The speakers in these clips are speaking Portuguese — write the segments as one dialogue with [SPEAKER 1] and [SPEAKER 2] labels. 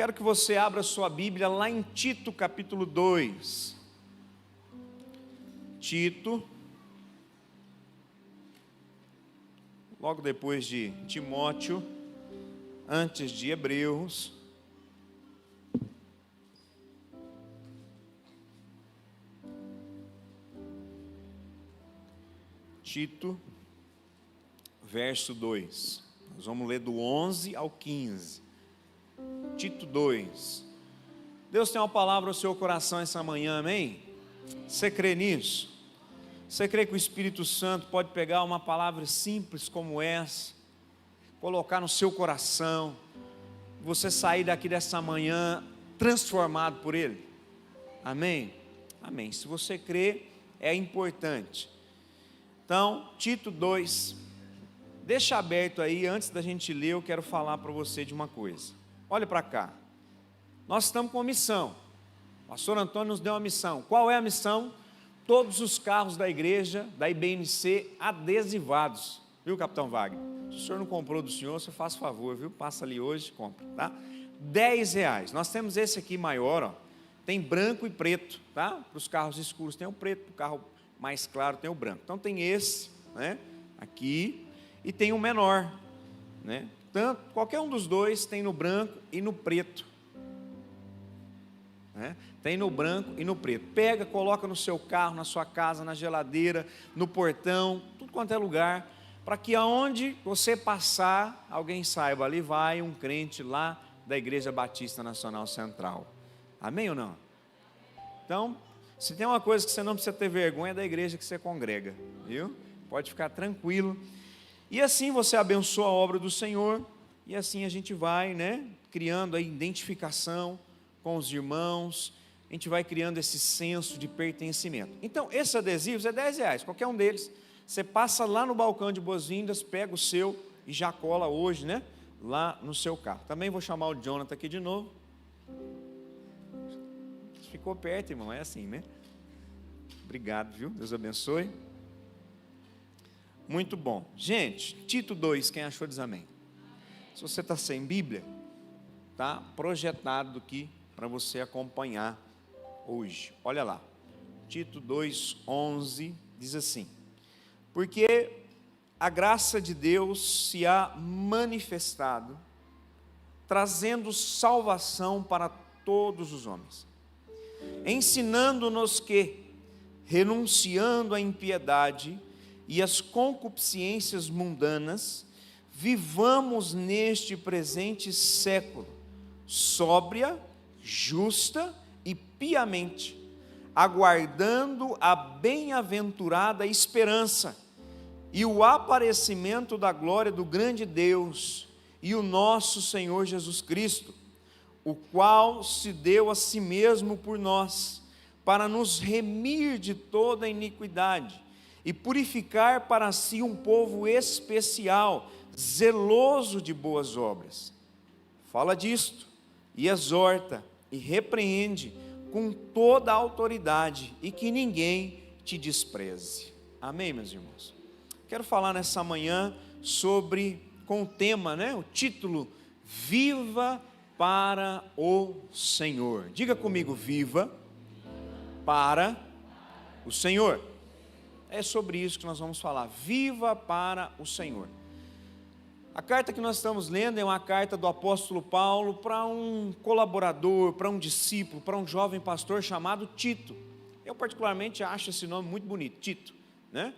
[SPEAKER 1] quero que você abra sua Bíblia lá em Tito capítulo 2. Tito, logo depois de Timóteo, antes de Hebreus. Tito, verso 2. Nós vamos ler do 11 ao 15. Tito 2. Deus tem uma palavra ao seu coração essa manhã, amém? Você crê nisso? Você crê que o Espírito Santo pode pegar uma palavra simples como essa, colocar no seu coração, você sair daqui dessa manhã transformado por Ele? Amém? Amém. Se você crê, é importante. Então, Tito 2, deixa aberto aí, antes da gente ler, eu quero falar para você de uma coisa. Olha para cá, nós estamos com uma missão, o pastor Antônio nos deu uma missão. Qual é a missão? Todos os carros da igreja, da IBNC, adesivados, viu, capitão Wagner? Se o senhor não comprou do senhor, você faz favor, viu? Passa ali hoje e compra, tá? R$10, nós temos esse aqui maior, ó, tem branco e preto, tá? Para os carros escuros tem o preto, para o carro mais claro tem o branco. Então tem esse, né, aqui, e tem o menor, né? Tanto, qualquer um dos dois tem no branco e no preto, né? Tem no branco e no preto. Pega, coloca no seu carro, na sua casa, na geladeira, no portão, tudo quanto é lugar, para que aonde você passar, alguém saiba, ali vai um crente lá da Igreja Batista Nacional Central. Amém ou não? Então, se tem uma coisa que você não precisa ter vergonha, é da igreja que você congrega, viu? Pode ficar tranquilo. E assim você abençoa a obra do Senhor, e assim a gente vai, né, criando a identificação com os irmãos, a gente vai criando esse senso de pertencimento. Então, esses adesivos é R$10, qualquer um deles. Você passa lá no balcão de boas-vindas, pega o seu e já cola hoje, né, lá no seu carro. Também vou chamar o Jonathan aqui de novo. Ficou perto, irmão, é assim, né? Obrigado, viu? Deus abençoe. Muito bom. Gente, Tito 2, quem achou diz amém. Se você está sem Bíblia, está projetado aqui para você acompanhar hoje. Olha lá, Tito 2:11 diz assim: porque a graça de Deus se há manifestado, trazendo salvação para todos os homens, ensinando-nos que, renunciando à impiedade e às concupiscências mundanas, vivamos neste presente século, sóbria, justa e piamente, aguardando a bem-aventurada esperança e o aparecimento da glória do grande Deus e o nosso Senhor Jesus Cristo, o qual se deu a si mesmo por nós, para nos remir de toda iniquidade e purificar para si um povo especial, zeloso de boas obras. Fala disto, e exorta, e repreende com toda a autoridade, e que ninguém te despreze. Amém, meus irmãos? Quero falar nessa manhã com o tema, né, o título, Viva para o Senhor. Diga comigo, viva para o Senhor. É sobre isso que nós vamos falar, viva para o Senhor. A carta que nós estamos lendo é uma carta do apóstolo Paulo para um colaborador, para um discípulo, para um jovem pastor chamado Tito. Eu particularmente acho esse nome muito bonito, Tito, né?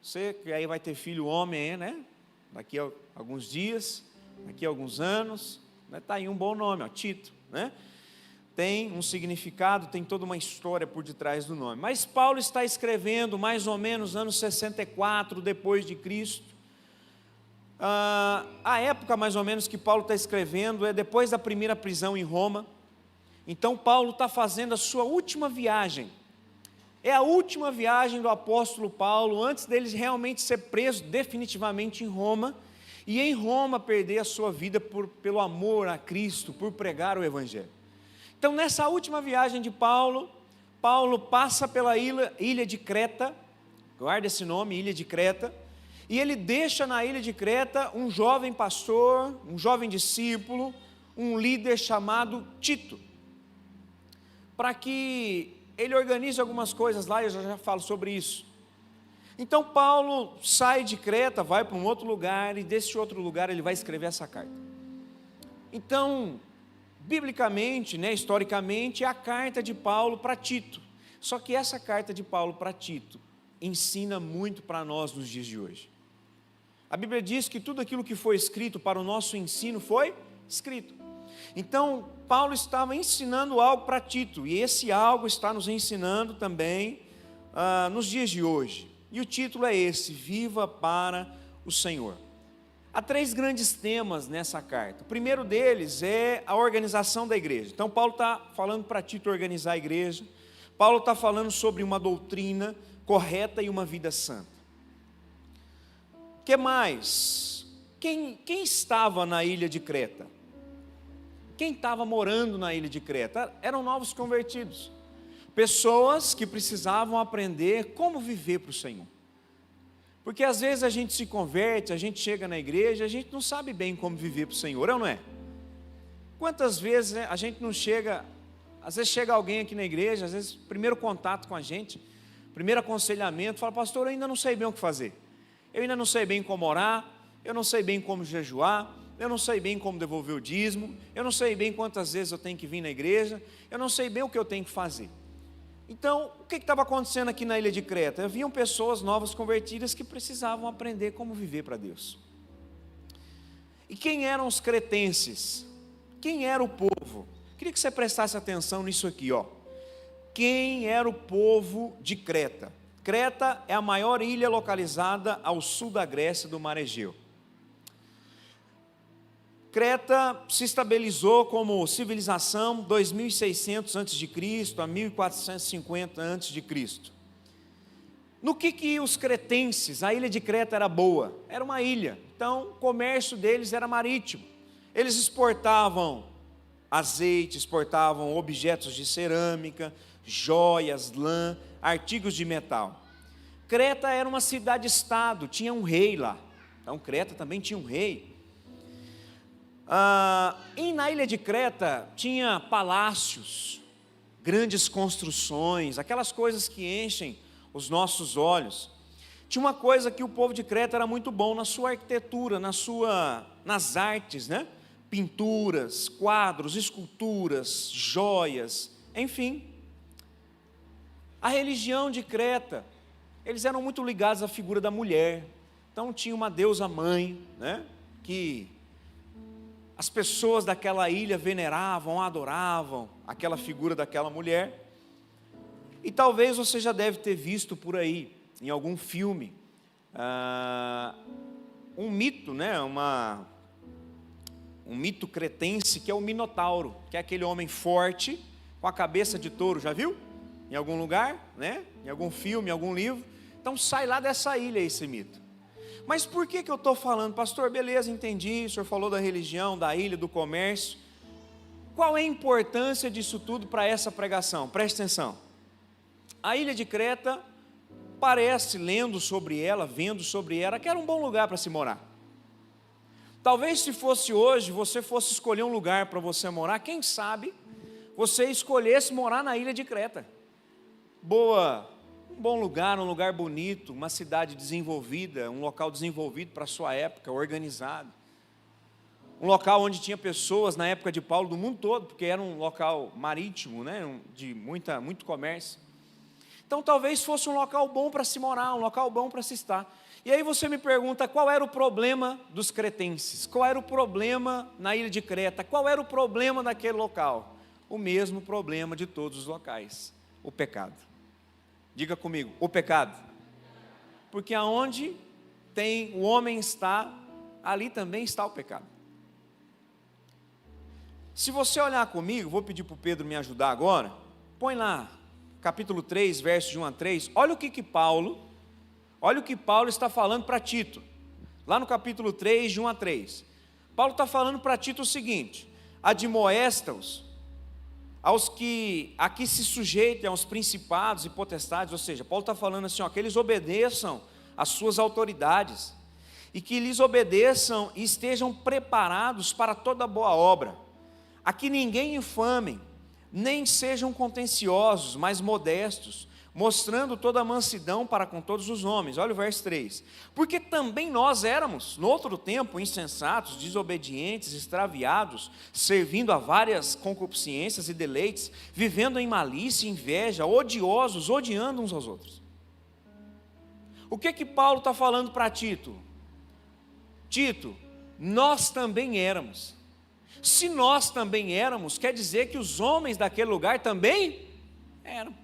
[SPEAKER 1] Você que aí vai ter filho homem, né? Daqui a alguns dias, daqui a alguns anos, está aí um bom nome, ó, Tito, né? Tem um significado, tem toda uma história por detrás do nome. Mas Paulo está escrevendo mais ou menos anos 64 depois de Cristo. A época mais ou menos que Paulo está escrevendo é depois da primeira prisão em Roma. Então Paulo está fazendo a sua última viagem. É a última viagem do apóstolo Paulo, antes dele realmente ser preso definitivamente em Roma, e em Roma perder a sua vida pelo amor a Cristo, por pregar o Evangelho. Então nessa última viagem de Paulo, Paulo passa pela ilha de Creta, guarda esse nome, ilha de Creta, e ele deixa na ilha de Creta um jovem pastor, um jovem discípulo, um líder chamado Tito, para que ele organize algumas coisas lá, eu já falo sobre isso. Então Paulo sai de Creta, vai para um outro lugar, e desse outro lugar ele vai escrever essa carta. Então, biblicamente, historicamente, é a carta de Paulo para Tito. Só que essa carta de Paulo para Tito ensina muito para nós nos dias de hoje. A Bíblia diz que tudo aquilo que foi escrito para o nosso ensino foi escrito. Então, Paulo estava ensinando algo para Tito, e esse algo está nos ensinando também nos dias de hoje. E o título é esse: Viva para o Senhor. Há 3 grandes temas nessa carta. O primeiro deles é a organização da igreja. Então Paulo está falando para Tito organizar a igreja. Paulo está falando sobre uma doutrina correta e uma vida santa. O que mais? Quem estava na ilha de Creta? Quem estava morando na ilha de Creta? Eram novos convertidos. Pessoas que precisavam aprender como viver para o Senhor. Porque às vezes a gente se converte, a gente chega na igreja, a gente não sabe bem como viver para o Senhor, é ou não é? Quantas vezes a gente não chega, às vezes chega alguém aqui na igreja, às vezes primeiro contato com a gente, primeiro aconselhamento, fala: pastor, eu ainda não sei bem o que fazer, eu ainda não sei bem como orar, eu não sei bem como jejuar, eu não sei bem como devolver o dízimo, eu não sei bem quantas vezes eu tenho que vir na igreja, eu não sei bem o que eu tenho que fazer. Então, o que estava acontecendo aqui na ilha de Creta? Haviam pessoas novas convertidas que precisavam aprender como viver para Deus. E quem eram os cretenses? Quem era o povo? Queria que você prestasse atenção nisso aqui, ó. Quem era o povo de Creta? Creta é a maior ilha localizada ao sul da Grécia, do Mar Egeu. Creta se estabilizou como civilização 2600 a.C. a 1450 a.C. No que os cretenses, a ilha de Creta era boa? Era uma ilha, então o comércio deles era marítimo. Eles exportavam azeite, exportavam objetos de cerâmica, joias, lã, artigos de metal. Creta era uma cidade-estado, tinha um rei lá. Então Creta também tinha um rei. E na ilha de Creta tinha palácios, grandes construções, aquelas coisas que enchem os nossos olhos. Tinha uma coisa que o povo de Creta era muito bom na sua arquitetura, nas artes, pinturas, quadros, esculturas, joias, enfim. A religião de Creta, eles eram muito ligados à figura da mulher. Então tinha uma deusa mãe, que as pessoas daquela ilha veneravam, adoravam aquela figura daquela mulher. E talvez você já deve ter visto por aí, em algum filme, um mito, um mito cretense, que é o Minotauro, que é aquele homem forte, com a cabeça de touro. Já viu? Em algum lugar, em algum filme, em algum livro. Então sai lá dessa ilha esse mito. Mas por que eu estou falando? Pastor, beleza, entendi, o senhor falou da religião, da ilha, do comércio. Qual é a importância disso tudo para essa pregação? Preste atenção. A ilha de Creta parece, lendo sobre ela, vendo sobre ela, que era um bom lugar para se morar. Talvez se fosse hoje, você fosse escolher um lugar para você morar, quem sabe você escolhesse morar na ilha de Creta. Um bom lugar, um lugar bonito, uma cidade desenvolvida, um local desenvolvido para a sua época, organizado. Um local onde tinha pessoas na época de Paulo do mundo todo, porque era um local marítimo, de muito comércio. Então talvez fosse um local bom para se morar, um local bom para se estar. E aí você me pergunta, qual era o problema dos cretenses? Qual era o problema na ilha de Creta? Qual era o problema daquele local? O mesmo problema de todos os locais: o pecado. Diga comigo, o pecado. Porque aonde o homem está, ali também está o pecado. Se você olhar comigo, vou pedir para o Pedro me ajudar agora. Põe lá, capítulo 3, versos de 1 a 3. Olha o que Paulo está falando para Tito. Lá no capítulo 3, de 1 a 3. Paulo está falando para Tito o seguinte: admoesta-os aos que aqui se sujeitem aos principados e potestades. Ou seja, Paulo está falando assim, que eles obedeçam às suas autoridades, e que lhes obedeçam e estejam preparados para toda boa obra. a que ninguém infame, nem sejam contenciosos, mas modestos, mostrando toda a mansidão para com todos os homens. Olha o verso 3. Porque também nós éramos, no outro tempo, insensatos, desobedientes, extraviados, servindo a várias concupiscências e deleites, vivendo em malícia e inveja, odiosos, odiando uns aos outros. O que Paulo está falando para Tito? Tito, nós também éramos. Se nós também éramos, quer dizer que os homens daquele lugar também eram.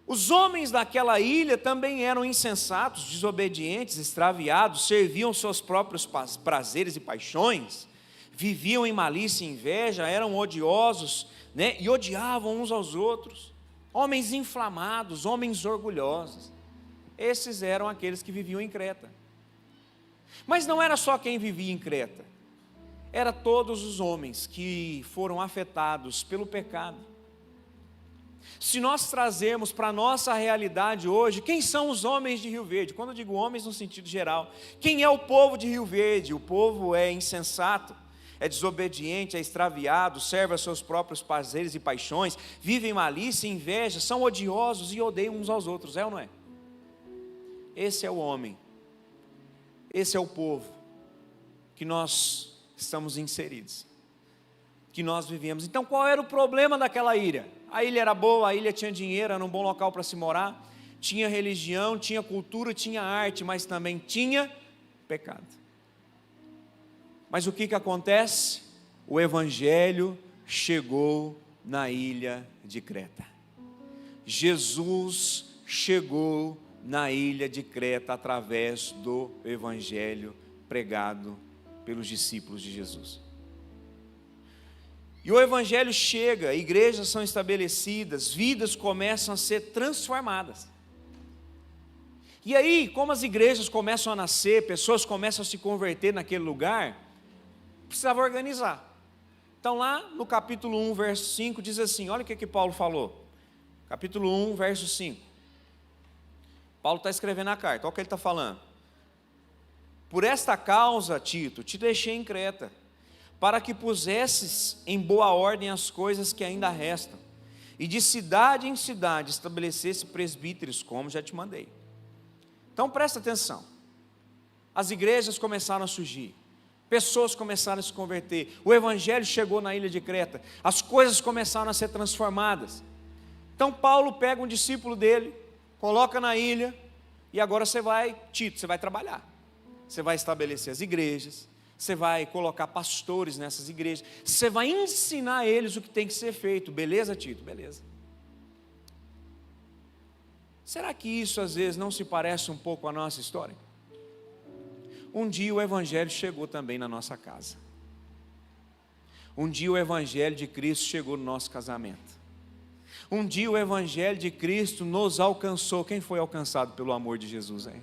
[SPEAKER 1] Os homens daquela ilha também eram insensatos, desobedientes, extraviados, serviam seus próprios prazeres e paixões, viviam em malícia e inveja, eram odiosos, né, e odiavam uns aos outros. Homens inflamados, homens orgulhosos. Esses eram aqueles que viviam em Creta. Mas não era só quem vivia em Creta, era todos os homens que foram afetados pelo pecado. Se nós trazermos para a nossa realidade hoje, quem são os homens de Rio Verde? Quando eu digo homens no sentido geral, quem é o povo de Rio Verde? O povo é insensato, é desobediente, é extraviado, serve a seus próprios prazeres e paixões, vive em malícia e inveja, são odiosos e odeiam uns aos outros, é ou não é? Esse é o homem, esse é o povo que nós estamos inseridos, que nós vivemos. Então qual era o problema daquela ilha? A ilha era boa, a ilha tinha dinheiro, era um bom local para se morar, tinha religião, tinha cultura, tinha arte, mas também tinha pecado. Mas o que acontece? O evangelho chegou na ilha de Creta. Jesus chegou na ilha de Creta através do evangelho pregado pelos discípulos de Jesus. E o evangelho chega, igrejas são estabelecidas, vidas começam a ser transformadas. E aí, como as igrejas começam a nascer, pessoas começam a se converter naquele lugar, precisava organizar. Então lá no capítulo 1, verso 5, diz assim, olha o que Paulo falou. Capítulo 1, verso 5. Paulo está escrevendo a carta, olha o que ele está falando. Por esta causa, Tito, te deixei em Creta, para que pusesses em boa ordem as coisas que ainda restam, e de cidade em cidade estabelecesse presbíteros, como já te mandei. Então presta atenção, as igrejas começaram a surgir, pessoas começaram a se converter, o evangelho chegou na ilha de Creta, as coisas começaram a ser transformadas. Então Paulo pega um discípulo dele, coloca na ilha, e agora Tito, você vai trabalhar, você vai estabelecer as igrejas, você vai colocar pastores nessas igrejas, você vai ensinar eles o que tem que ser feito, beleza, Tito? Beleza. Será que isso às vezes não se parece um pouco à nossa história? Um dia o evangelho chegou também na nossa casa. Um dia o evangelho de Cristo chegou no nosso casamento. Um dia o evangelho de Cristo nos alcançou. Quem foi alcançado pelo amor de Jesus, hein?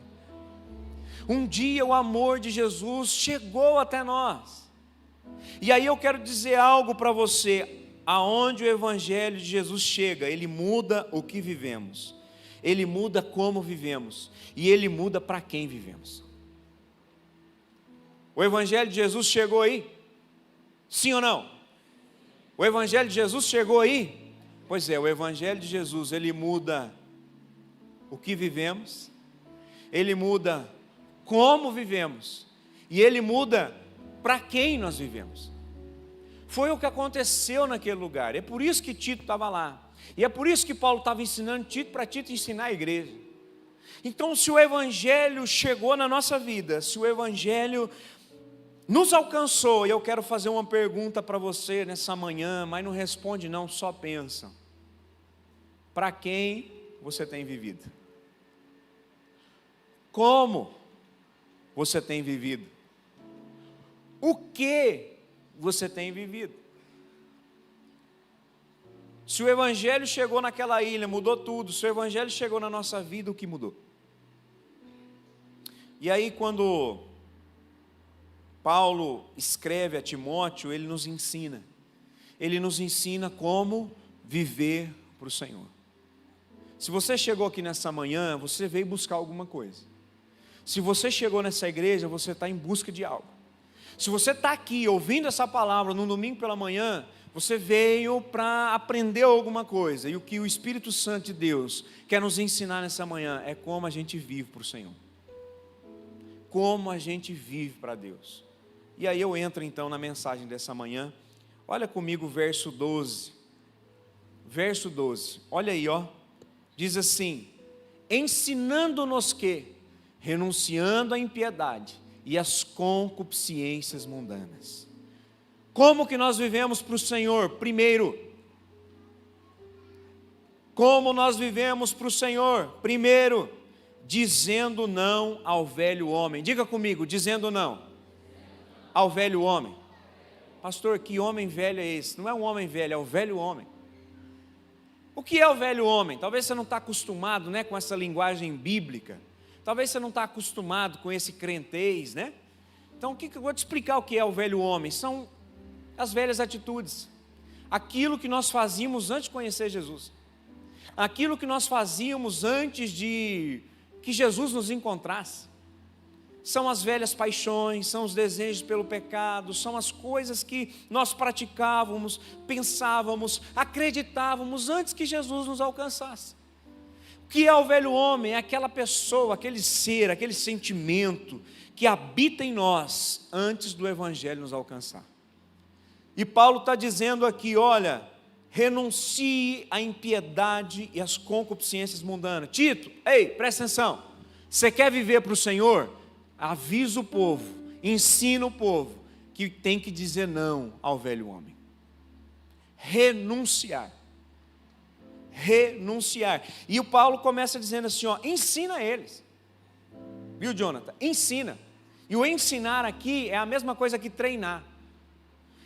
[SPEAKER 1] Um dia o amor de Jesus chegou até nós. E aí eu quero dizer algo para você. Aonde o evangelho de Jesus chega, ele muda o que vivemos, ele muda como vivemos, e ele muda para quem vivemos. O evangelho de Jesus chegou aí? Sim ou não? O evangelho de Jesus chegou aí? Pois é, o evangelho de Jesus, ele muda o que vivemos, ele muda como vivemos, e ele muda para quem nós vivemos. Foi o que aconteceu naquele lugar, é por isso que Tito estava lá, e é por isso que Paulo estava ensinando Tito, para Tito ensinar a igreja. Então se o evangelho chegou na nossa vida, se o evangelho nos alcançou, e eu quero fazer uma pergunta para você nessa manhã, mas não responde não, só pensa. Para quem você tem vivido? Como você tem vivido? O que você tem vivido? Se o evangelho chegou naquela ilha, mudou tudo. Se o evangelho chegou na nossa vida, o que mudou? E aí quando Paulo escreve a Timóteo, ele nos ensina como viver para o Senhor. Se você chegou aqui nessa manhã, você veio buscar alguma coisa. Se você chegou nessa igreja, você está em busca de algo. Se você está aqui ouvindo essa palavra no domingo pela manhã, você veio para aprender alguma coisa, e o que o Espírito Santo de Deus quer nos ensinar nessa manhã é como a gente vive para o Senhor, como a gente vive para Deus. E aí eu entro então na mensagem dessa manhã. Olha comigo o verso 12, olha aí, diz assim: ensinando-nos que, renunciando à impiedade e às concupiscências mundanas. Como que nós vivemos para o Senhor? Primeiro, como nós vivemos para o Senhor? Primeiro, dizendo não ao velho homem. Diga comigo, dizendo não ao velho homem. Pastor, que homem velho é esse? Não é um homem velho, é o velho homem. O que é o velho homem? Talvez você não está acostumado, com essa linguagem bíblica. Talvez você não está acostumado com esse crentez, Então, eu vou te explicar o que é o velho homem. São as velhas atitudes. Aquilo que nós fazíamos antes de conhecer Jesus. Aquilo que nós fazíamos antes de que Jesus nos encontrasse. São as velhas paixões, são os desejos pelo pecado, são as coisas que nós praticávamos, pensávamos, acreditávamos antes que Jesus nos alcançasse. O que é o velho homem? É aquela pessoa, aquele ser, aquele sentimento que habita em nós antes do Evangelho nos alcançar. E Paulo está dizendo aqui, olha, renuncie à impiedade e às concupiscências mundanas. Tito, ei, presta atenção, você quer viver para o Senhor? Avisa o povo, ensina o povo que tem que dizer não ao velho homem. Renunciar. E o Paulo começa dizendo assim, ensina eles. Viu, Jonathan? Ensina. E o ensinar aqui é a mesma coisa que treinar.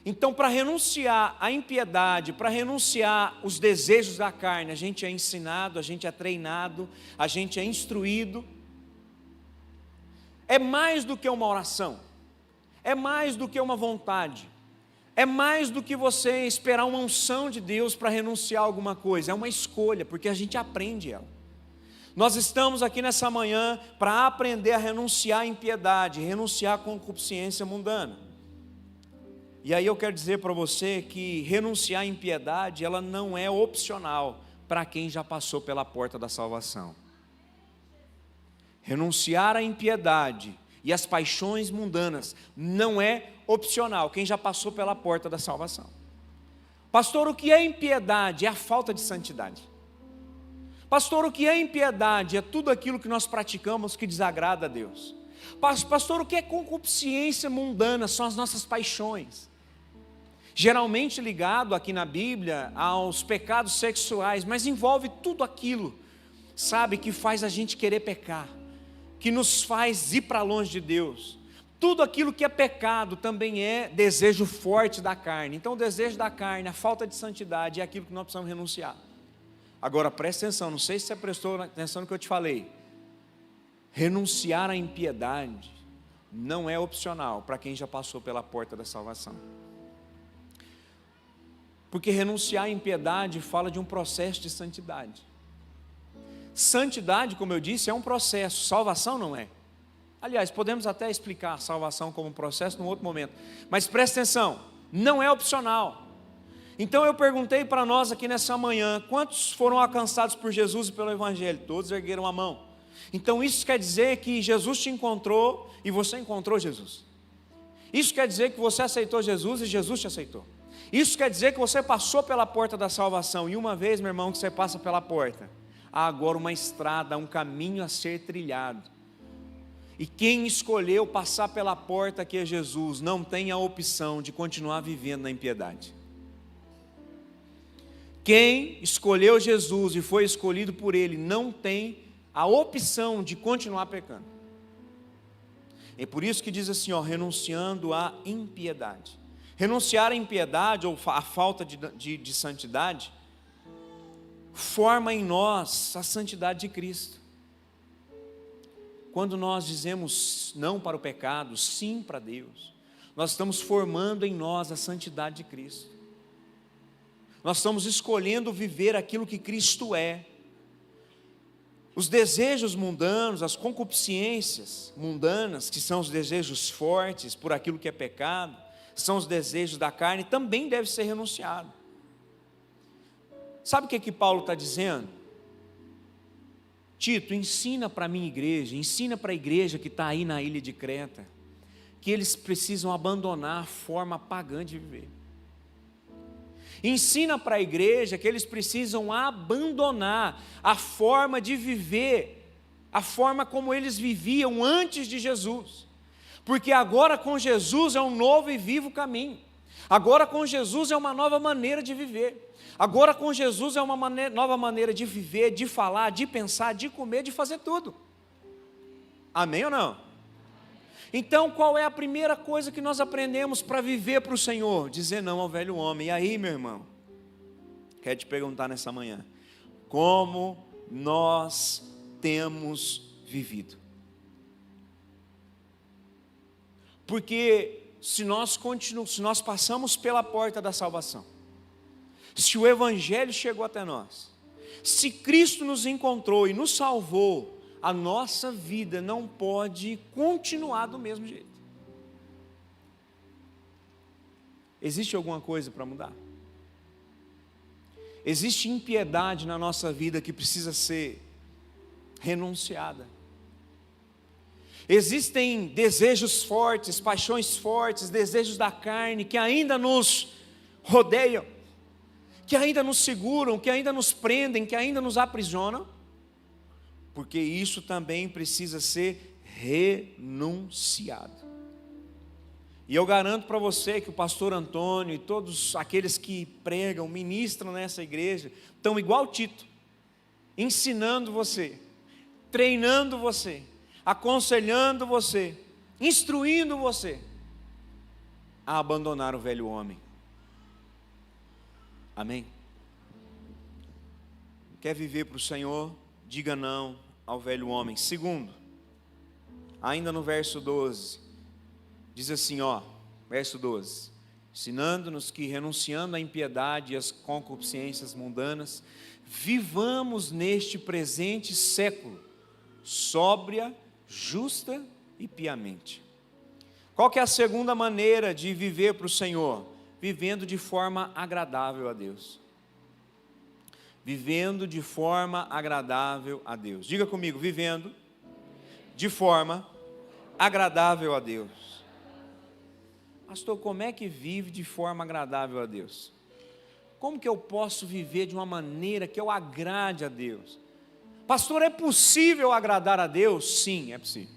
[SPEAKER 1] Então, para renunciar à impiedade, para renunciar os desejos da carne, a gente é ensinado, a gente é treinado, a gente é instruído. É mais do que uma oração, é mais do que uma vontade, é mais do que você esperar uma unção de Deus para renunciar a alguma coisa, é uma escolha, porque a gente aprende ela. Nós estamos aqui nessa manhã para aprender a renunciar à impiedade, renunciar à concupiscência mundana. E aí eu quero dizer para você que renunciar à impiedade, ela não é opcional para quem já passou pela porta da salvação. Renunciar à impiedade e às paixões mundanas não é opcional, quem já passou pela porta da salvação. Pastor, o que é impiedade? É a falta de santidade. Pastor, o que é impiedade? É tudo aquilo que nós praticamos que desagrada a Deus. Pastor, o que é concupiscência mundana? São as nossas paixões. Geralmente ligado aqui na Bíblia aos pecados sexuais, mas envolve tudo aquilo, que faz a gente querer pecar, que nos faz ir para longe de Deus. Tudo aquilo que é pecado também é desejo forte da carne. Então o desejo da carne, a falta de santidade é aquilo que nós precisamos renunciar. Agora presta atenção, não sei se você prestou atenção no que eu te falei. Renunciar à impiedade não é opcional para quem já passou pela porta da salvação. Porque renunciar à impiedade fala de um processo de santidade. Santidade, como eu disse, é um processo, salvação não é. Aliás, podemos até explicar a salvação como um processo num outro momento, mas presta atenção, não é opcional. Então eu perguntei para nós aqui nessa manhã, quantos foram alcançados por Jesus e pelo Evangelho? Todos ergueram a mão. Então isso quer dizer que Jesus te encontrou e você encontrou Jesus. Isso quer dizer que você aceitou Jesus e Jesus te aceitou. Isso quer dizer que você passou pela porta da salvação, e uma vez, meu irmão, que você passa pela porta, há agora uma estrada, um caminho a ser trilhado. E quem escolheu passar pela porta que é Jesus, não tem a opção de continuar vivendo na impiedade. Quem escolheu Jesus e foi escolhido por Ele, não tem a opção de continuar pecando. É por isso que diz assim, renunciando à impiedade. Renunciar à impiedade ou à falta de santidade forma em nós a santidade de Cristo. Quando nós dizemos não para o pecado, sim para Deus, nós estamos formando em nós a santidade de Cristo. Nós estamos escolhendo viver aquilo que Cristo é. Os desejos mundanos, as concupiscências mundanas, que são os desejos fortes por aquilo que é pecado, são os desejos da carne, também deve ser renunciado. Sabe o que Paulo está dizendo? Tito, ensina para a minha igreja, ensina para a igreja que está aí na ilha de Creta, que eles precisam abandonar a forma pagã de viver. Ensina para a igreja que eles precisam abandonar a forma de viver, a forma como eles viviam antes de Jesus, porque agora com Jesus é um novo e vivo caminho, agora com Jesus é uma nova maneira de viver, agora com Jesus é uma nova maneira de viver, de falar, de pensar, de comer, de fazer tudo. Amém ou não? Então, qual é a primeira coisa que nós aprendemos para viver para o Senhor? Dizer não ao velho homem. E aí, meu irmão, quero te perguntar nessa manhã, como nós temos vivido? Porque se nós passamos pela porta da salvação, se o Evangelho chegou até nós, se Cristo nos encontrou e nos salvou, a nossa vida não pode continuar do mesmo jeito. Existe alguma coisa para mudar? Existe impiedade na nossa vida que precisa ser renunciada. Existem desejos fortes, paixões fortes, desejos da carne que ainda nos rodeiam, que ainda nos seguram, que ainda nos prendem, que ainda nos aprisionam. Porque isso também precisa ser renunciado. E eu garanto para você que o pastor Antônio e todos aqueles que pregam, ministram nessa igreja, estão igual Tito, ensinando você, treinando você, aconselhando você, instruindo você a abandonar o velho homem. Amém? Quer viver para o Senhor? Diga não ao velho homem. Segundo, ainda no verso 12, diz assim, verso 12: ensinando-nos que, renunciando à impiedade e às concupiscências mundanas, vivamos neste presente século, sóbria, justa e piamente. Qual que é a segunda maneira de viver para o Senhor? Vivendo de forma agradável a Deus. Vivendo de forma agradável a Deus. Diga comigo, vivendo de forma agradável a Deus. Pastor, como é que vive de forma agradável a Deus? Como que eu posso viver de uma maneira que eu agrade a Deus? Pastor, é possível agradar a Deus? Sim, é possível.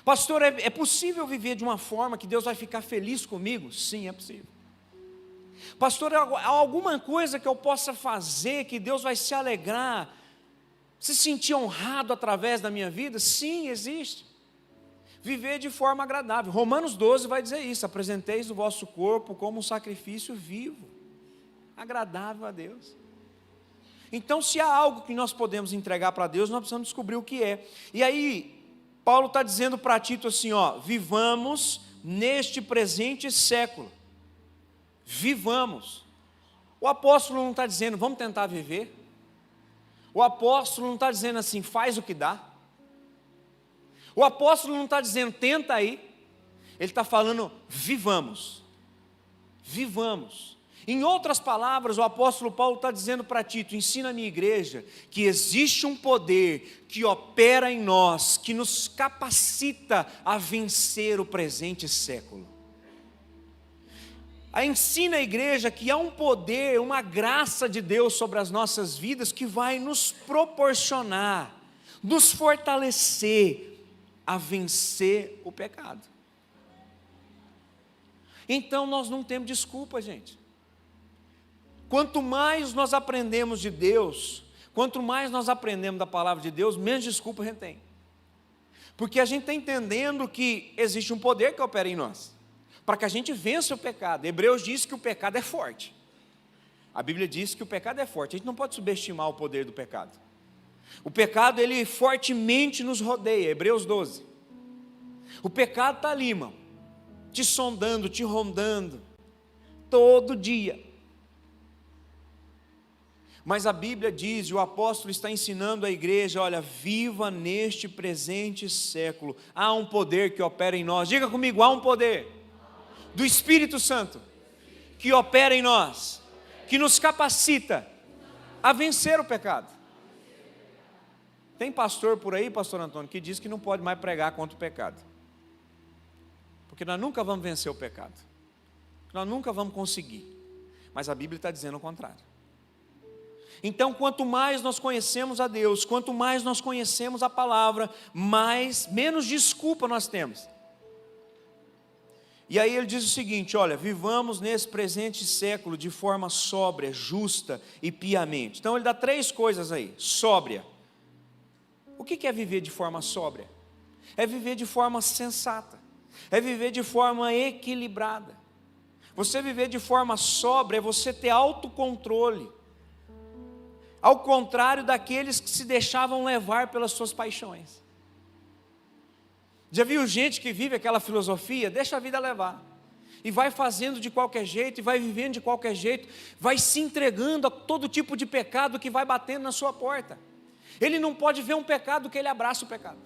[SPEAKER 1] Pastor, é possível viver de uma forma que Deus vai ficar feliz comigo? Sim, é possível. Pastor, há alguma coisa que eu possa fazer que Deus vai se alegrar, se sentir honrado através da minha vida? Sim, existe. Viver de forma agradável. Romanos 12 vai dizer isso: apresenteis o vosso corpo como um sacrifício vivo, agradável a Deus. Então, se há algo que nós podemos entregar para Deus, nós precisamos descobrir o que é. E aí, Paulo está dizendo para Tito assim, vivamos neste presente século. Vivamos. O apóstolo não está dizendo, vamos tentar viver. O apóstolo não está dizendo assim, faz o que dá. O apóstolo não está dizendo, tenta aí. Ele está falando, vivamos. Vivamos. Em outras palavras, o apóstolo Paulo está dizendo para Tito, ensina a minha igreja, que existe um poder que opera em nós, que nos capacita a vencer o presente século. Ensina a igreja que há um poder, uma graça de Deus sobre as nossas vidas que vai nos proporcionar, nos fortalecer a vencer o pecado. Então nós não temos desculpa, gente. Quanto mais nós aprendemos de Deus, quanto mais nós aprendemos da palavra de Deus, menos desculpa a gente tem. Porque a gente está entendendo que existe um poder que opera em nós, para que a gente vença o pecado. Hebreus diz que o pecado é forte. A Bíblia diz que o pecado é forte. A gente não pode subestimar o poder do pecado. O pecado, ele fortemente nos rodeia. Hebreus 12. O pecado está ali, irmão, te sondando, te rondando, todo dia. Mas a Bíblia diz, e o apóstolo está ensinando a igreja, olha, viva neste presente século. Há um poder que opera em nós. Diga comigo, há um poder do Espírito Santo que opera em nós, que nos capacita a vencer o pecado. Tem pastor por aí, pastor Antônio, que diz que não pode mais pregar contra o pecado, porque nós nunca vamos vencer o pecado, nós nunca vamos conseguir. Mas a Bíblia está dizendo o contrário. Então, quanto mais nós conhecemos a Deus, quanto mais nós conhecemos a palavra, menos desculpa nós temos. E aí ele diz o seguinte, olha, vivamos nesse presente século de forma sóbria, justa e piamente. Então ele dá 3 coisas aí. Sóbria. O que é viver de forma sóbria? É viver de forma sensata, é viver de forma equilibrada. Você viver de forma sóbria é você ter autocontrole, ao contrário daqueles que se deixavam levar pelas suas paixões. Já viu gente que vive aquela filosofia, deixa a vida levar, e vai fazendo de qualquer jeito, e vai vivendo de qualquer jeito, vai se entregando a todo tipo de pecado que vai batendo na sua porta. Ele não pode ver um pecado que ele abraça o pecado.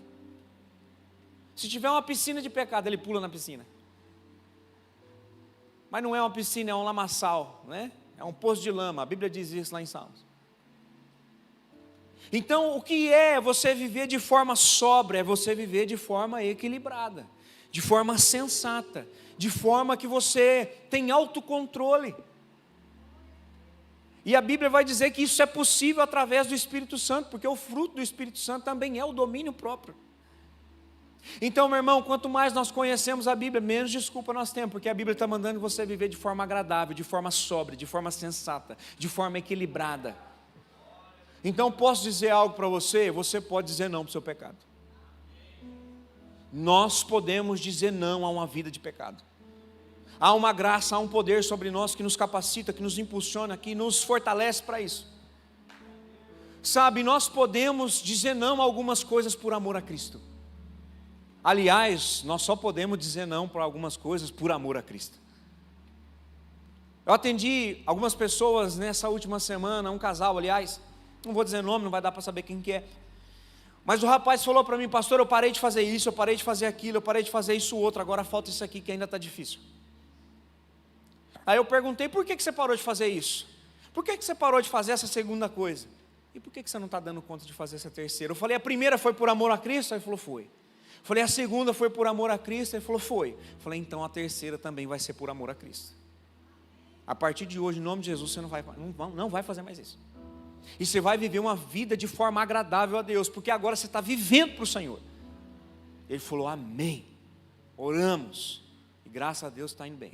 [SPEAKER 1] Se tiver uma piscina de pecado, ele pula na piscina. Mas não é uma piscina, é um lamaçal, né? É um poço de lama, a Bíblia diz isso lá em Salmos. Então, o que é você viver de forma sóbria? É você viver de forma equilibrada, de forma sensata, de forma que você tem autocontrole. E a Bíblia vai dizer que isso é possível através do Espírito Santo, porque o fruto do Espírito Santo também é o domínio próprio. Então, meu irmão, quanto mais nós conhecemos a Bíblia, menos desculpa nós temos, porque a Bíblia está mandando você viver de forma agradável, de forma sóbria, de forma sensata, de forma equilibrada. Então posso dizer algo para você? Você pode dizer não para o seu pecado. Nós podemos dizer não a uma vida de pecado. Há uma graça, há um poder sobre nós que nos capacita, que nos impulsiona, que nos fortalece para isso. Sabe, nós podemos dizer não a algumas coisas por amor a Cristo. Aliás, nós só podemos dizer não para algumas coisas por amor a Cristo. Eu atendi algumas pessoas nessa última semana, um casal, aliás, não vou dizer nome, não vai dar para saber quem que é. Mas o rapaz falou para mim, pastor, eu parei de fazer isso, eu parei de fazer aquilo, eu parei de fazer isso outro, agora falta isso aqui que ainda está difícil. Aí eu perguntei, por que você parou de fazer isso? Por que você parou de fazer essa segunda coisa? E por que você não está dando conta de fazer essa terceira? Eu falei, a primeira foi por amor a Cristo? Aí ele falou, foi. Eu falei, a segunda foi por amor a Cristo? Ele falou, foi. Eu falei, então a terceira também vai ser por amor a Cristo. A partir de hoje, em nome de Jesus, você não vai fazer mais isso. E você vai viver uma vida de forma agradável a Deus, porque agora você está vivendo para o Senhor. Ele falou, amém. Oramos, e graças a Deus está indo bem.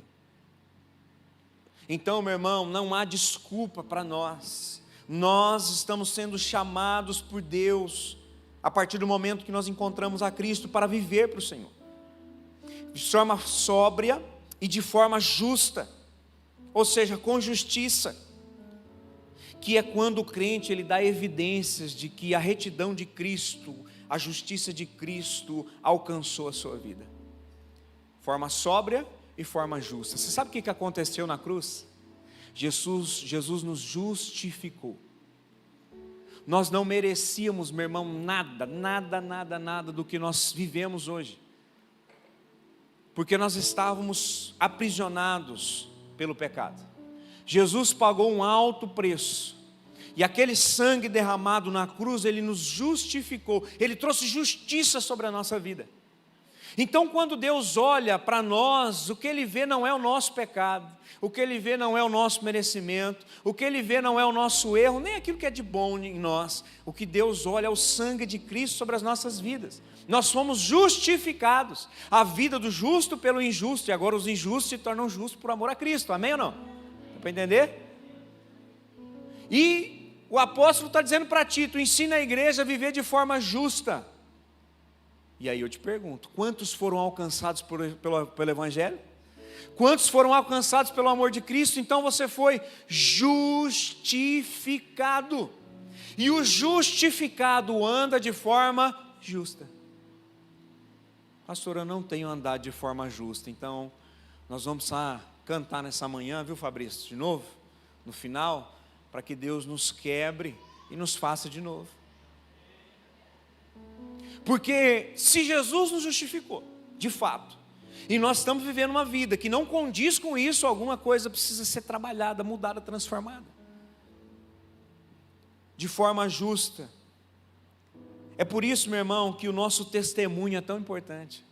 [SPEAKER 1] Então, meu irmão, não há desculpa para nós. Nós estamos sendo chamados por Deus, a partir do momento que nós encontramos a Cristo, para viver para o Senhor, de forma sóbria e de forma justa, ou seja, com justiça, que é quando o crente ele dá evidências de que a retidão de Cristo, a justiça de Cristo alcançou a sua vida. Forma sóbria e forma justa. Você sabe o que aconteceu na cruz? Jesus nos justificou. Nós não merecíamos, meu irmão, nada do que nós vivemos hoje, porque nós estávamos aprisionados pelo pecado. Jesus pagou um alto preço, e aquele sangue derramado na cruz, ele nos justificou, ele trouxe justiça sobre a nossa vida. Então, quando Deus olha para nós, o que Ele vê não é o nosso pecado, o que Ele vê não é o nosso merecimento, o que Ele vê não é o nosso erro, nem aquilo que é de bom em nós. O que Deus olha é o sangue de Cristo sobre as nossas vidas. Nós fomos justificados, a vida do justo pelo injusto, e agora os injustos se tornam justos por amor a Cristo, amém ou não? Dá para entender? E o apóstolo está dizendo para Tito, ensina a igreja a viver de forma justa. E aí eu te pergunto, quantos foram alcançados pelo Evangelho? Quantos foram alcançados pelo amor de Cristo? Então você foi justificado. E o justificado anda de forma justa. Pastor, eu não tenho andado de forma justa. Então nós vamos cantar nessa manhã, viu, Fabrício? De novo, no final, para que Deus nos quebre e nos faça de novo. Porque se Jesus nos justificou, de fato, e nós estamos vivendo uma vida que não condiz com isso, alguma coisa precisa ser trabalhada, mudada, transformada, de forma justa. É por isso, meu irmão, que o nosso testemunho é tão importante.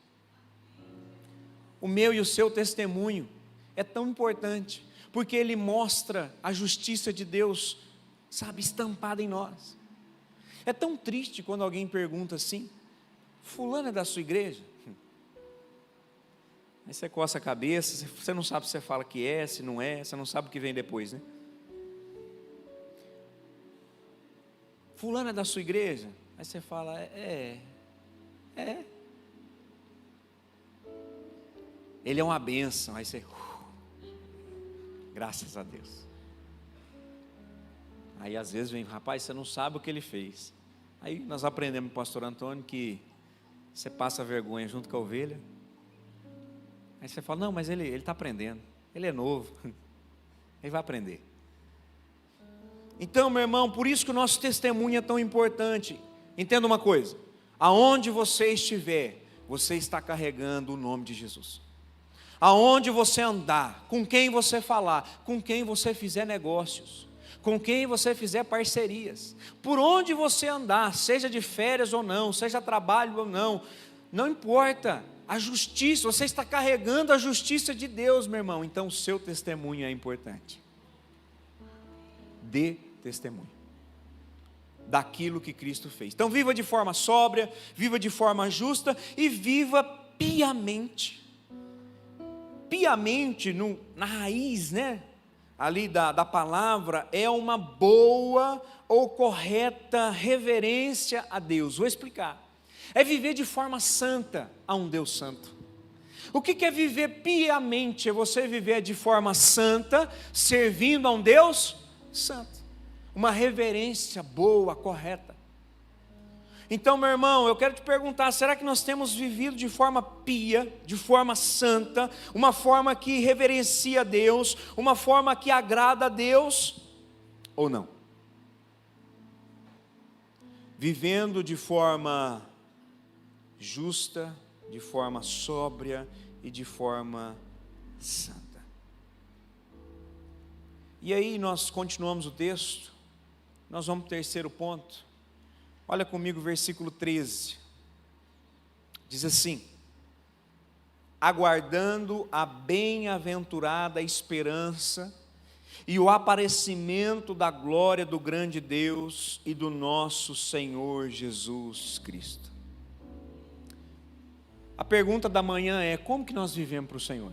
[SPEAKER 1] O meu e o seu testemunho é tão importante, porque ele mostra a justiça de Deus, sabe, estampada em nós. É tão triste quando alguém pergunta assim: fulano é da sua igreja? Aí você coça a cabeça, você não sabe se você fala que é, se não é, você não sabe o que vem depois, né? Fulano é da sua igreja? Aí você fala, é. Ele é uma bênção. Aí você, graças a Deus. Aí às vezes vem, rapaz, você não sabe o que ele fez. Aí nós aprendemos com o pastor Antônio que você passa vergonha junto com a ovelha. Aí você fala, não, mas ele está aprendendo, ele é novo, ele vai aprender. Então, meu irmão, por isso que o nosso testemunho é tão importante. Entenda uma coisa: aonde você estiver, você está carregando o nome de Jesus. Aonde você andar, com quem você falar, com quem você fizer negócios, com quem você fizer parcerias, por onde você andar, seja de férias ou não, seja trabalho ou não, não importa, a justiça, você está carregando a justiça de Deus, meu irmão. Então o seu testemunho é importante. Dê testemunho daquilo que Cristo fez. Então viva de forma sóbria, viva de forma justa e viva piamente. Piamente, na raiz, né, ali da palavra, é uma boa ou correta reverência a Deus. Vou explicar. É viver de forma santa a um Deus santo. O que é viver piamente? É você viver de forma santa, servindo a um Deus santo. Uma reverência boa, correta. Então, meu irmão, eu quero te perguntar, será que nós temos vivido de forma pia, de forma santa, uma forma que reverencia a Deus, uma forma que agrada a Deus, ou não? Vivendo de forma justa, de forma sóbria e de forma santa. E aí nós continuamos o texto, nós vamos para o terceiro ponto. Olha comigo o versículo 13, diz assim: aguardando a bem-aventurada esperança e o aparecimento da glória do grande Deus e do nosso Senhor Jesus Cristo. A pergunta da manhã é: como que nós vivemos para o Senhor?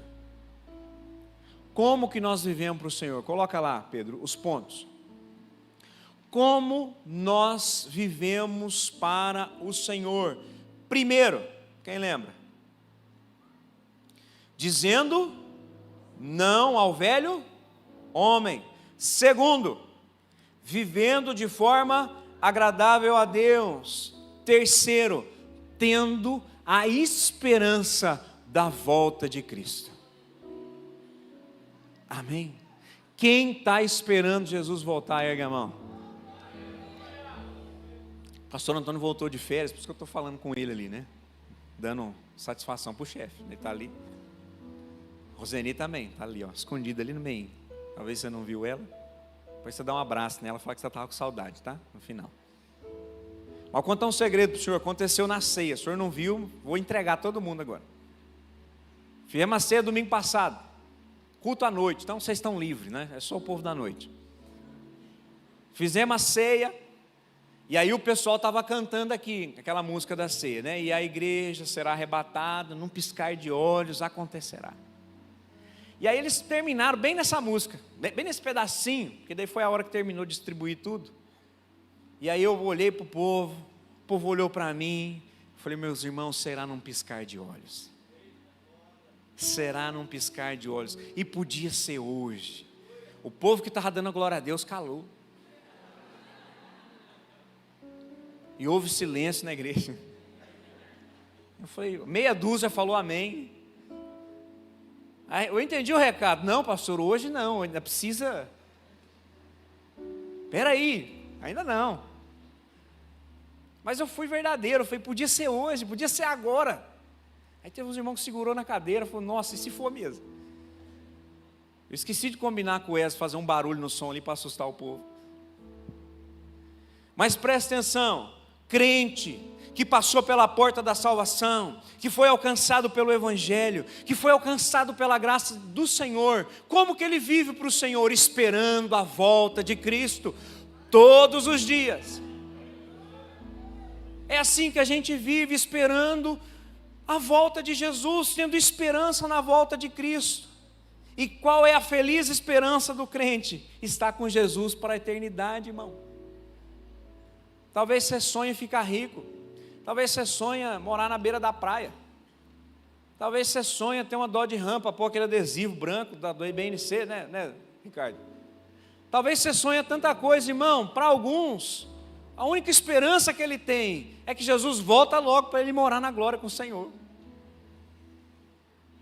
[SPEAKER 1] Como que nós vivemos para o Senhor? Coloca lá, Pedro, os pontos. Como nós vivemos para o Senhor? Primeiro, quem lembra? Dizendo não ao velho homem. Segundo, vivendo de forma agradável a Deus. Terceiro, tendo a esperança da volta de Cristo. Amém? Quem está esperando Jesus voltar, ergue a mão. Pastor Antônio voltou de férias, por isso que eu estou falando com ele ali, né? Dando satisfação para o chefe. Ele está ali. Roseni também, está ali, ó, escondida ali no meio. Talvez você não viu ela. Depois você dá um abraço nela e fala que você estava com saudade, tá? No final. Mas vou contar um segredo para o senhor. Aconteceu na ceia. O senhor não viu, vou entregar todo mundo agora. Fizemos a ceia domingo passado. Culto à noite, então vocês estão livres, né? É só o povo da noite. Fizemos a ceia. E aí o pessoal estava cantando aqui, aquela música da ceia, né? E a igreja será arrebatada, num piscar de olhos acontecerá. E aí eles terminaram bem nessa música, bem nesse pedacinho, porque daí foi a hora que terminou de distribuir tudo. E aí eu olhei para o povo olhou para mim, falei: meus irmãos, será num piscar de olhos. Será num piscar de olhos. E podia ser hoje. O povo que estava dando a glória a Deus calou. E houve silêncio na igreja. Eu falei, meia dúzia falou amém. Aí eu entendi o recado. Não, pastor, hoje não, ainda precisa. Peraí, ainda não. Mas eu fui verdadeiro, eu falei, podia ser hoje, podia ser agora. Aí teve uns irmãos que segurou na cadeira, falou, nossa, e se for mesmo? Eu esqueci de combinar com o Wesley, fazer um barulho no som ali para assustar o povo. Mas presta atenção, crente que passou pela porta da salvação, que foi alcançado pelo Evangelho, que foi alcançado pela graça do Senhor, como que ele vive para o Senhor? Esperando a volta de Cristo, todos os dias. É assim que a gente vive, esperando a volta de Jesus, tendo esperança na volta de Cristo. E qual é a feliz esperança do crente? Estar com Jesus para a eternidade, irmão. Talvez você sonhe ficar rico, talvez você sonhe morar na beira da praia, talvez você sonhe ter uma Dodge Ram para pôr aquele adesivo branco do IBNC, né, Ricardo? Talvez você sonhe tanta coisa, irmão. Para alguns, a única esperança que ele tem é que Jesus volta logo para ele morar na glória com o Senhor.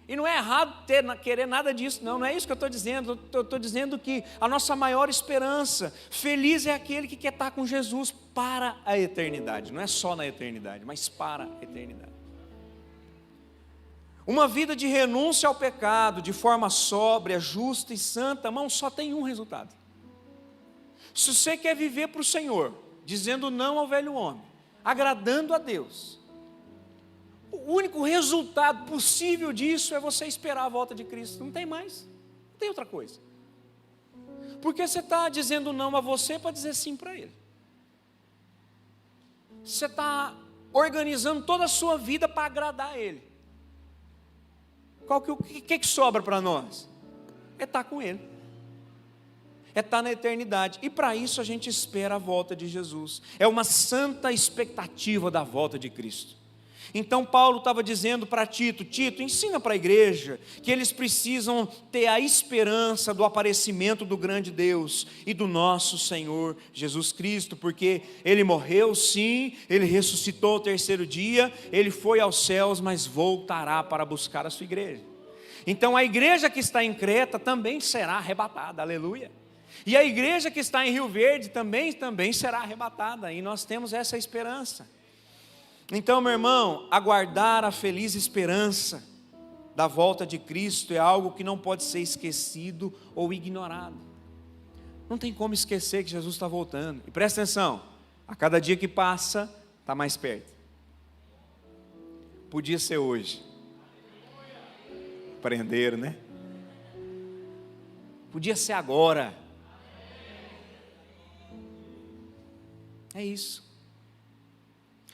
[SPEAKER 1] E não é errado querer nada disso, não é isso que eu estou dizendo. Eu estou dizendo que a nossa maior esperança, feliz é aquele que quer estar com Jesus para a eternidade. Não é só na eternidade, mas para a eternidade. Uma vida de renúncia ao pecado, de forma sóbria, justa e santa, irmão, só tem um resultado. Se você quer viver para o Senhor, dizendo não ao velho homem, agradando a Deus, o único resultado possível disso é você esperar a volta de Cristo. Não tem mais, não tem outra coisa. Porque você está dizendo não a você para dizer sim para Ele. Você está organizando toda a sua vida para agradar a Ele. O que sobra para nós? É estar com Ele. É estar na eternidade. E para isso a gente espera a volta de Jesus. É uma santa expectativa da volta de Cristo. Então Paulo estava dizendo para Tito, ensina para a igreja que eles precisam ter a esperança do aparecimento do grande Deus e do nosso Senhor Jesus Cristo, porque Ele morreu sim, Ele ressuscitou ao terceiro dia, Ele foi aos céus, mas voltará para buscar a sua igreja. Então a igreja que está em Creta também será arrebatada, aleluia. E a igreja que está em Rio Verde também será arrebatada, e nós temos essa esperança. Então, meu irmão, aguardar a feliz esperança da volta de Cristo é algo que não pode ser esquecido ou ignorado. Não tem como esquecer que Jesus está voltando. E presta atenção, a cada dia que passa, está mais perto. Podia ser hoje. Aprenderam, né? Podia ser agora. É isso.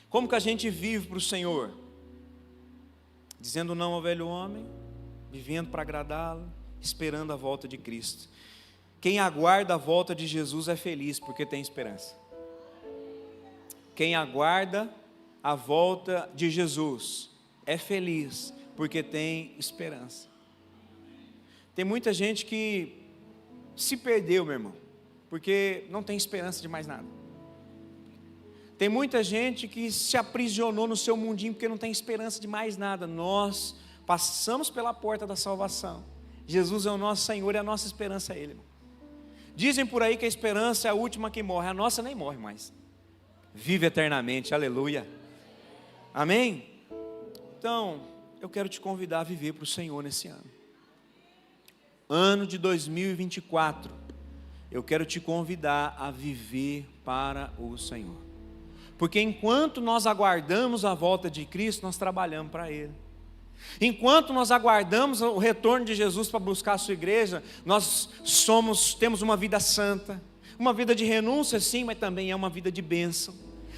[SPEAKER 1] Como que a gente vive para o Senhor? Dizendo não ao velho homem, vivendo para agradá-lo, esperando a volta de Cristo. Quem aguarda a volta de Jesus é feliz, porque tem esperança. Quem aguarda a volta de Jesus é feliz, porque tem esperança. Tem muita gente que se perdeu, meu irmão, porque não tem esperança de mais nada. Tem muita gente que se aprisionou no seu mundinho porque não tem esperança de mais nada. Nós passamos pela porta da salvação. Jesus é o nosso Senhor e a nossa esperança é Ele, irmão. Dizem por aí que a esperança é a última que morre. A nossa nem morre mais. Vive eternamente, aleluia. Amém? Então, eu quero te convidar a viver para o Senhor nesse ano. Ano de 2024. Eu quero te convidar a viver para o Senhor. Porque enquanto nós aguardamos a volta de Cristo, nós trabalhamos para Ele. Enquanto nós aguardamos o retorno de Jesus para buscar a sua igreja, nós temos uma vida santa, uma vida de renúncia sim, mas também é uma vida de bênção,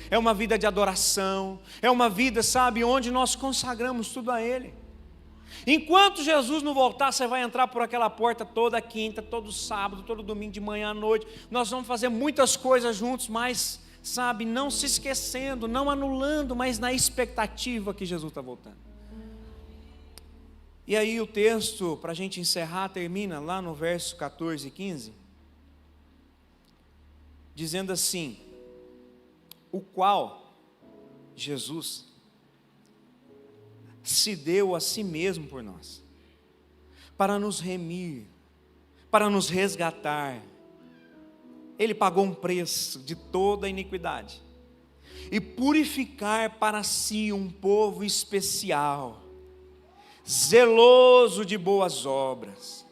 [SPEAKER 1] é uma vida de adoração, é uma vida, sabe, onde nós consagramos tudo a Ele. Enquanto Jesus não voltar, você vai entrar por aquela porta toda quinta, todo sábado, todo domingo de manhã à noite, nós vamos fazer muitas coisas juntos, mas sabe, não se esquecendo, não anulando, mas na expectativa que Jesus está voltando. E aí o texto, para a gente encerrar, termina lá no verso 14 e 15, dizendo assim: o qual Jesus se deu a si mesmo por nós, para nos remir, para nos resgatar Ele pagou um preço de toda a iniquidade, e purificar para si um povo especial, zeloso de boas obras.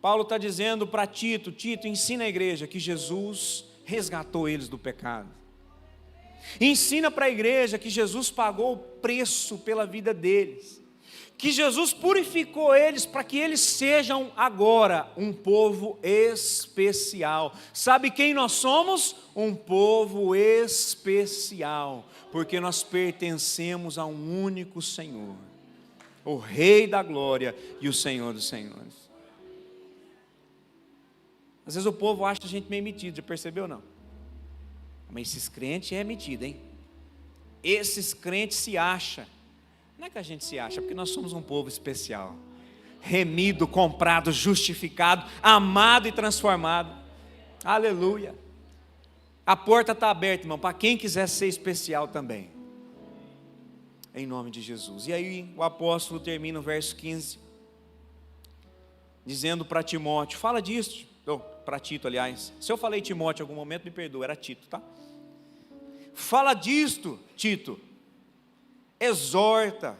[SPEAKER 1] Paulo está dizendo para Tito: Tito, ensina a igreja que Jesus resgatou eles do pecado. Ensina para a igreja que Jesus pagou o preço pela vida deles, que Jesus purificou eles para que eles sejam agora um povo especial. Sabe quem nós somos? Um povo especial, porque nós pertencemos a um único Senhor, o Rei da glória e o Senhor dos senhores. Às vezes o povo acha a gente meio metido, já percebeu não? Mas esses crentes é metido, hein? Esses crentes se acham. Não é que a gente se acha, porque nós somos um povo especial, remido, comprado, justificado, amado e transformado. Aleluia. A porta está aberta, irmão, para quem quiser ser especial também, em nome de Jesus. E aí o apóstolo termina o verso 15, dizendo para Timóteo, fala disso, para Tito, aliás. Se eu falei Timóteo em algum momento, me perdoa, era Tito, tá? Fala disto, Tito, exorta,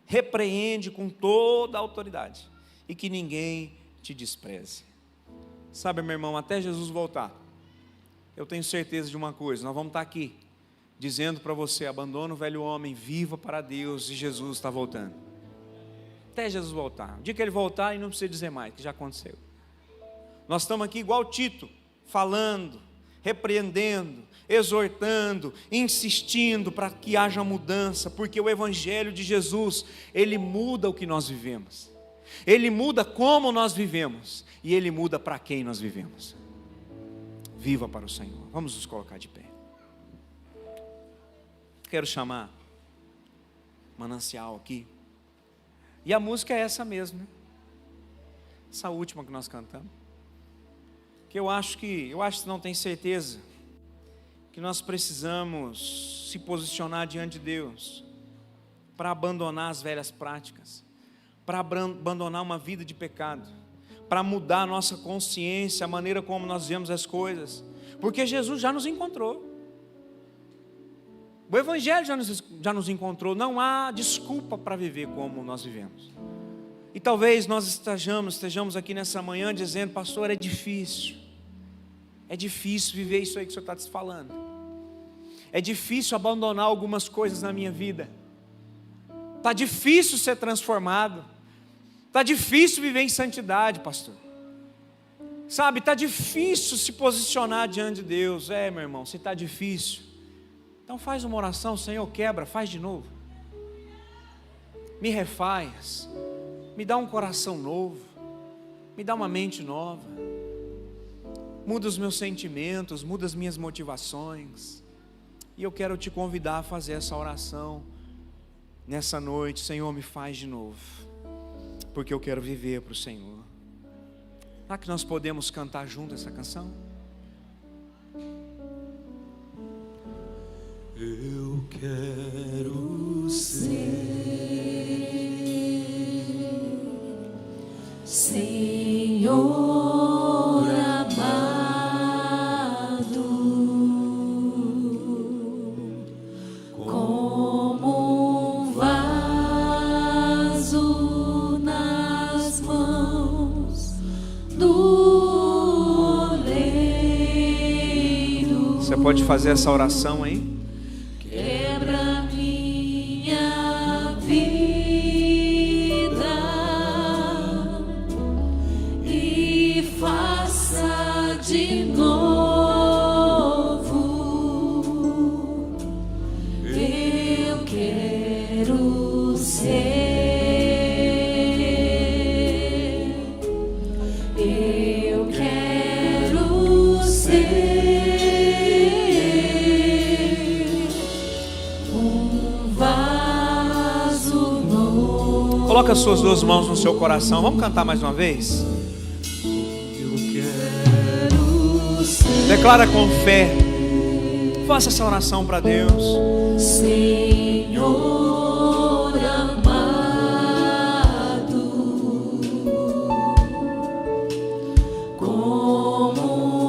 [SPEAKER 1] repreende com toda a autoridade, e que ninguém te despreze. Sabe, meu irmão, até Jesus voltar, eu tenho certeza de uma coisa: nós vamos estar aqui, dizendo para você, abandona o velho homem, viva para Deus, e Jesus está voltando. Até Jesus voltar. O dia que Ele voltar, e não precisa dizer mais, que já aconteceu. Nós estamos aqui igual Tito, falando, repreendendo, exortando, insistindo para que haja mudança, porque o Evangelho de Jesus, ele muda o que nós vivemos, ele muda como nós vivemos, e ele muda para quem nós vivemos. Viva para o Senhor. Vamos nos colocar de pé. Quero chamar Manancial aqui, e a música é essa mesmo, né? Essa última que nós cantamos, que eu acho, não tenho certeza, que nós precisamos se posicionar diante de Deus, para abandonar as velhas práticas, para abandonar uma vida de pecado, para mudar a nossa consciência, a maneira como nós vemos as coisas, porque Jesus já nos encontrou, o Evangelho já nos encontrou, não há desculpa para viver como nós vivemos. E talvez nós estejamos aqui nessa manhã dizendo: pastor, é difícil viver isso aí que o senhor está falando, é difícil abandonar algumas coisas na minha vida, está difícil ser transformado, está difícil viver em santidade, pastor, sabe, está difícil se posicionar diante de Deus. Meu irmão, se está difícil, então faz uma oração: Senhor, quebra, faz de novo, me refaz, me dá um coração novo, me dá uma mente nova, muda os meus sentimentos, muda as minhas motivações. E eu quero te convidar a fazer essa oração nessa noite: Senhor, me faz de novo, porque eu quero viver para o Senhor. Será que nós podemos cantar junto essa canção?
[SPEAKER 2] Eu quero ser Senhor amado, como um vaso nas mãos do oleiro.
[SPEAKER 1] Você pode fazer essa oração aí?
[SPEAKER 2] Quebra minha vida e faça de novo. Eu quero ser, eu quero ser um vaso novo.
[SPEAKER 1] Coloca as suas duas mãos no seu coração. Vamos cantar mais uma vez?
[SPEAKER 2] Eu quero ser
[SPEAKER 1] Declara com fé. Faça essa oração para Deus.
[SPEAKER 2] Senhor amado, como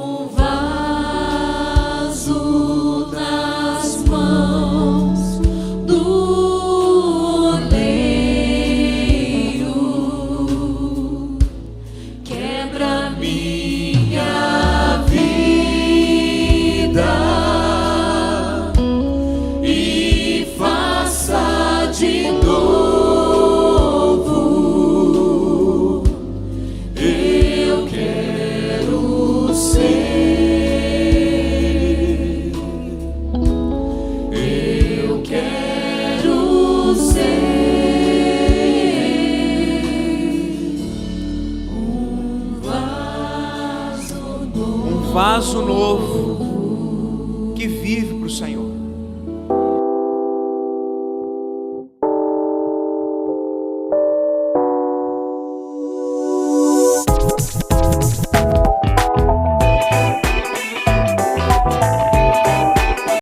[SPEAKER 1] povo que vive para o Senhor.